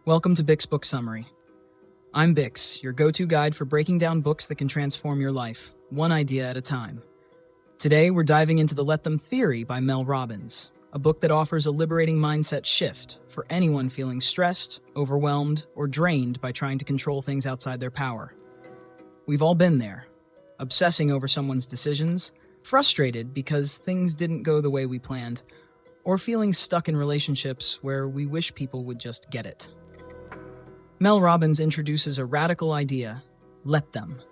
Welcome to Bix Book Summary. I'm Bix, your go-to guide for breaking down books that can transform your life, one idea at a time. Today, we're diving into the Let Them Theory by Mel Robbins, a book that offers a liberating mindset shift for anyone feeling stressed, overwhelmed, or drained by trying to control things outside their power. We've all been there, obsessing over someone's decisions, frustrated because things didn't go the way we planned, or feeling stuck in relationships where we wish people would just get it. Mel Robbins introduces a radical idea: let them.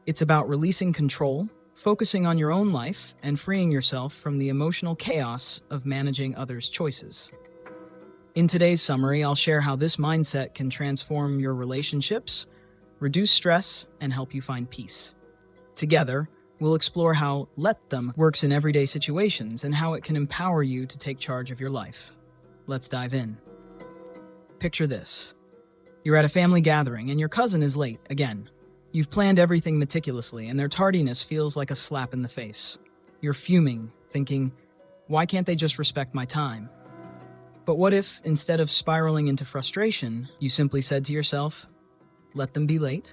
It's about releasing control, focusing on your own life, and freeing yourself from the emotional chaos of managing others' choices. In today's summary, I'll share how this mindset can transform your relationships, reduce stress, and help you find peace. Together, we'll explore how let them works in everyday situations and how it can empower you to take charge of your life. Let's dive in. Picture this. You're at a family gathering and your cousin is late again. You've planned everything meticulously and their tardiness feels like a slap in the face. You're fuming, thinking, why can't they just respect my time? But what if, instead of spiraling into frustration, you simply said to yourself, let them be late?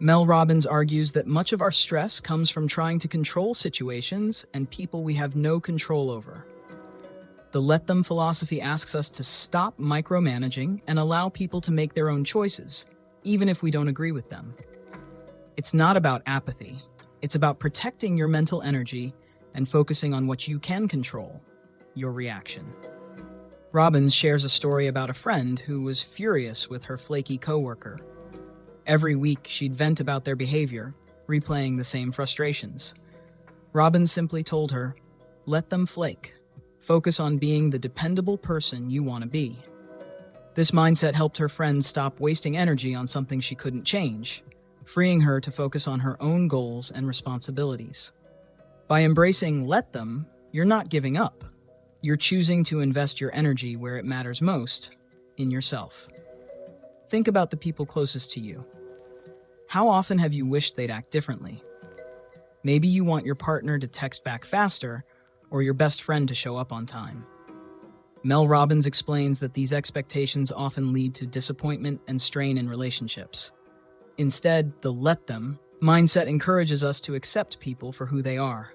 Mel Robbins argues that much of our stress comes from trying to control situations and people we have no control over. The let them philosophy asks us to stop micromanaging and allow people to make their own choices, even if we don't agree with them. It's not about apathy. It's about protecting your mental energy and focusing on what you can control, your reaction. Robbins shares a story about a friend who was furious with her flaky coworker. Every week, she'd vent about their behavior, replaying the same frustrations. Robbins simply told her, let them flake. Focus on being the dependable person you want to be. This mindset helped her friend stop wasting energy on something she couldn't change, freeing her to focus on her own goals and responsibilities. By embracing let them, you're not giving up. You're choosing to invest your energy where it matters most, in yourself. Think about the people closest to you. How often have you wished they'd act differently? Maybe you want your partner to text back faster or your best friend to show up on time. Mel Robbins explains that these expectations often lead to disappointment and strain in relationships. Instead, the let them mindset encourages us to accept people for who they are.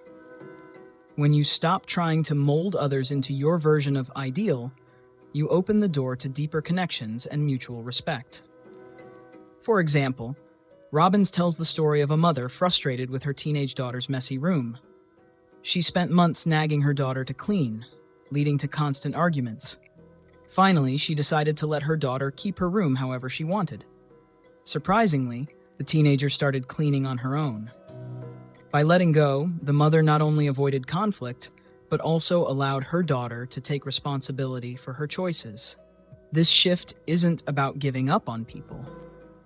When you stop trying to mold others into your version of ideal, you open the door to deeper connections and mutual respect. For example, Robbins tells the story of a mother frustrated with her teenage daughter's messy room. She spent months nagging her daughter to clean, leading to constant arguments. Finally, she decided to let her daughter keep her room however she wanted. Surprisingly, the teenager started cleaning on her own. By letting go, the mother not only avoided conflict, but also allowed her daughter to take responsibility for her choices. This shift isn't about giving up on people.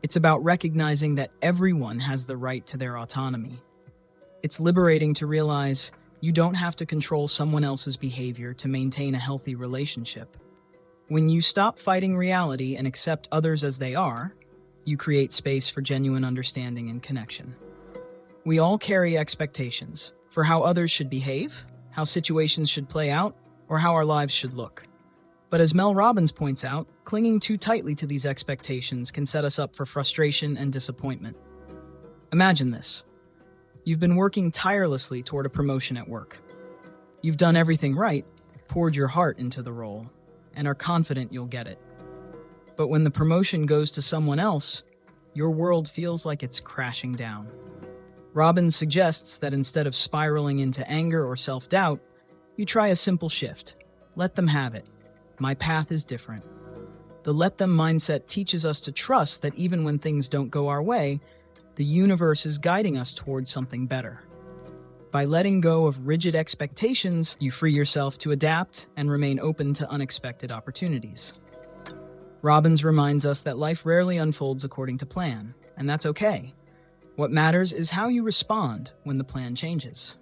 It's about recognizing that everyone has the right to their autonomy. It's liberating to realize you don't have to control someone else's behavior to maintain a healthy relationship. When you stop fighting reality and accept others as they are, you create space for genuine understanding and connection. We all carry expectations for how others should behave, how situations should play out, or how our lives should look. But as Mel Robbins points out, clinging too tightly to these expectations can set us up for frustration and disappointment. Imagine this. You've been working tirelessly toward a promotion at work. You've done everything right, poured your heart into the role, and are confident you'll get it. But when the promotion goes to someone else, your world feels like it's crashing down. Robbins suggests that instead of spiraling into anger or self-doubt, you try a simple shift. Let them have it. My path is different. The let them mindset teaches us to trust that even when things don't go our way, the universe is guiding us towards something better. By letting go of rigid expectations, you free yourself to adapt and remain open to unexpected opportunities. Robbins reminds us that life rarely unfolds according to plan, and that's okay. What matters is how you respond when the plan changes.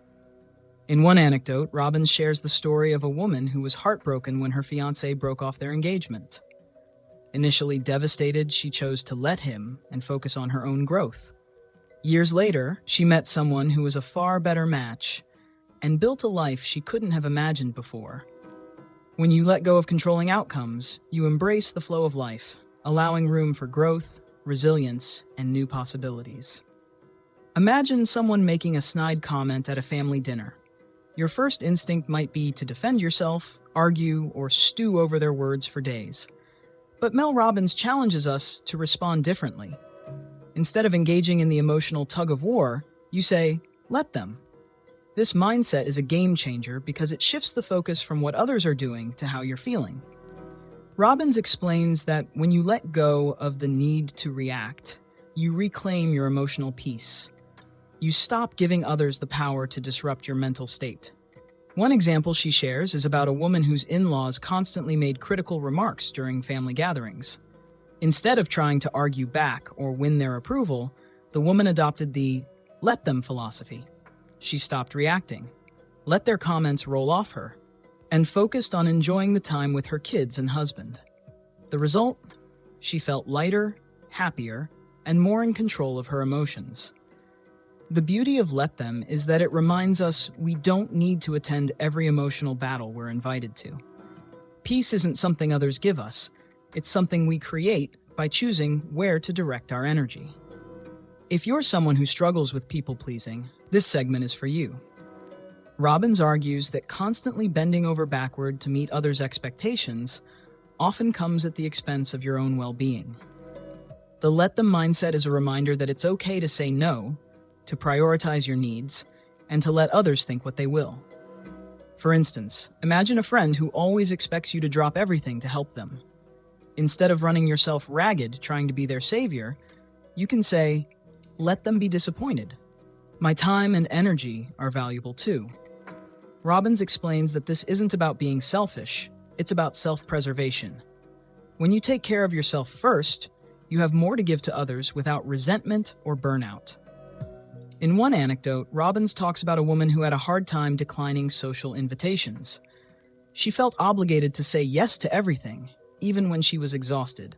In one anecdote, Robbins shares the story of a woman who was heartbroken when her fiancé broke off their engagement. Initially devastated, she chose to let him and focus on her own growth. Years later, she met someone who was a far better match and built a life she couldn't have imagined before. When you let go of controlling outcomes, you embrace the flow of life, allowing room for growth, resilience, and new possibilities. Imagine someone making a snide comment at a family dinner. Your first instinct might be to defend yourself, argue, or stew over their words for days. But Mel Robbins challenges us to respond differently. Instead of engaging in the emotional tug-of-war, you say, "Let them." This mindset is a game changer because it shifts the focus from what others are doing to how you're feeling. Robbins explains that when you let go of the need to react, you reclaim your emotional peace. You stop giving others the power to disrupt your mental state. One example she shares is about a woman whose in-laws constantly made critical remarks during family gatherings. Instead of trying to argue back or win their approval, the woman adopted the "let them" philosophy. She stopped reacting, let their comments roll off her, and focused on enjoying the time with her kids and husband. The result? She felt lighter, happier, and more in control of her emotions. The beauty of "let them" is that it reminds us we don't need to attend every emotional battle we're invited to. Peace isn't something others give us, it's something we create by choosing where to direct our energy. If you're someone who struggles with people-pleasing, this segment is for you. Robbins argues that constantly bending over backward to meet others' expectations often comes at the expense of your own well-being. The "let them" mindset is a reminder that it's okay to say no, to prioritize your needs, and to let others think what they will. For instance, imagine a friend who always expects you to drop everything to help them. Instead of running yourself ragged trying to be their savior, you can say, "Let them be disappointed. My time and energy are valuable too." Robbins explains that this isn't about being selfish, it's about self-preservation. When you take care of yourself first, you have more to give to others without resentment or burnout. In one anecdote, Robbins talks about a woman who had a hard time declining social invitations. She felt obligated to say yes to everything, even when she was exhausted.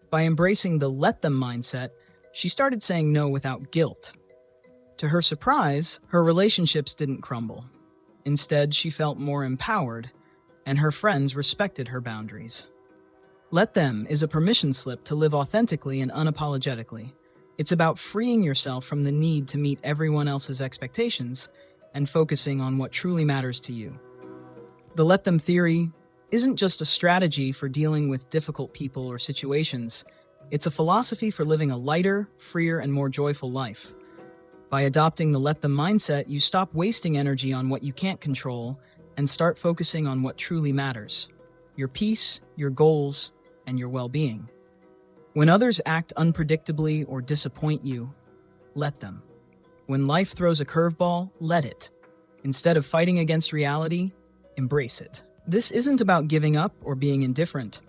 By embracing the "let them" mindset, she started saying no without guilt. To her surprise, her relationships didn't crumble. Instead, she felt more empowered, and her friends respected her boundaries. "Let them" is a permission slip to live authentically and unapologetically. It's about freeing yourself from the need to meet everyone else's expectations and focusing on what truly matters to you. The "let them" theory isn't just a strategy for dealing with difficult people or situations. It's a philosophy for living a lighter, freer, and more joyful life. By adopting the "let them" mindset, you stop wasting energy on what you can't control and start focusing on what truly matters: your peace, your goals, and your well-being. When others act unpredictably or disappoint you, let them. When life throws a curveball, let it. Instead of fighting against reality, embrace it. This isn't about giving up or being indifferent.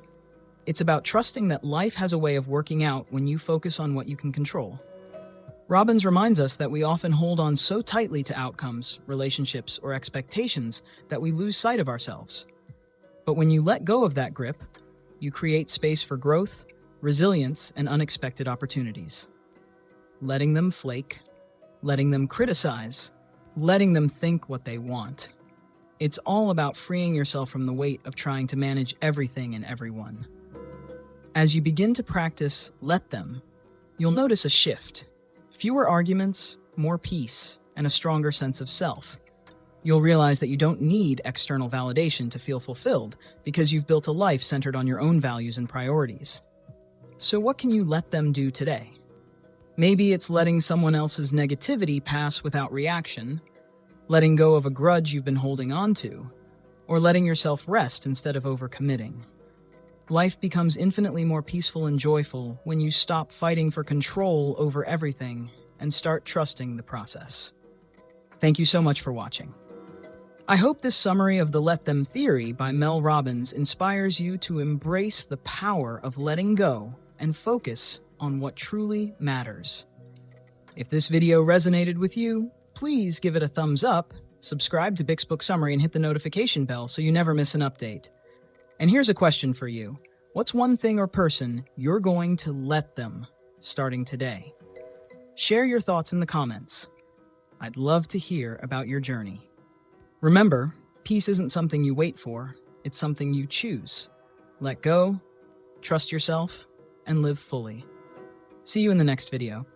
It's about trusting that life has a way of working out when you focus on what you can control. Robbins reminds us that we often hold on so tightly to outcomes, relationships, or expectations that we lose sight of ourselves. But when you let go of that grip, you create space for growth, resilience, and unexpected opportunities. Letting them flake, letting them criticize, letting them think what they want. It's all about freeing yourself from the weight of trying to manage everything and everyone. As you begin to practice "let them," you'll notice a shift. Fewer arguments, more peace, and a stronger sense of self. You'll realize that you don't need external validation to feel fulfilled because you've built a life centered on your own values and priorities. So what can you let them do today? Maybe it's letting someone else's negativity pass without reaction, letting go of a grudge you've been holding on to, or letting yourself rest instead of overcommitting. Life becomes infinitely more peaceful and joyful when you stop fighting for control over everything and start trusting the process. Thank you so much for watching. I hope this summary of the "Let Them" theory by Mel Robbins inspires you to embrace the power of letting go and focus on what truly matters. If this video resonated with you, please give it a thumbs up, subscribe to Bix Book Summary, and hit the notification bell so you never miss an update. And here's a question for you. What's one thing or person you're going to let them starting today? Share your thoughts in the comments. I'd love to hear about your journey. Remember, peace isn't something you wait for, It's something you choose. Let go, trust yourself, and live fully. See you in the next video.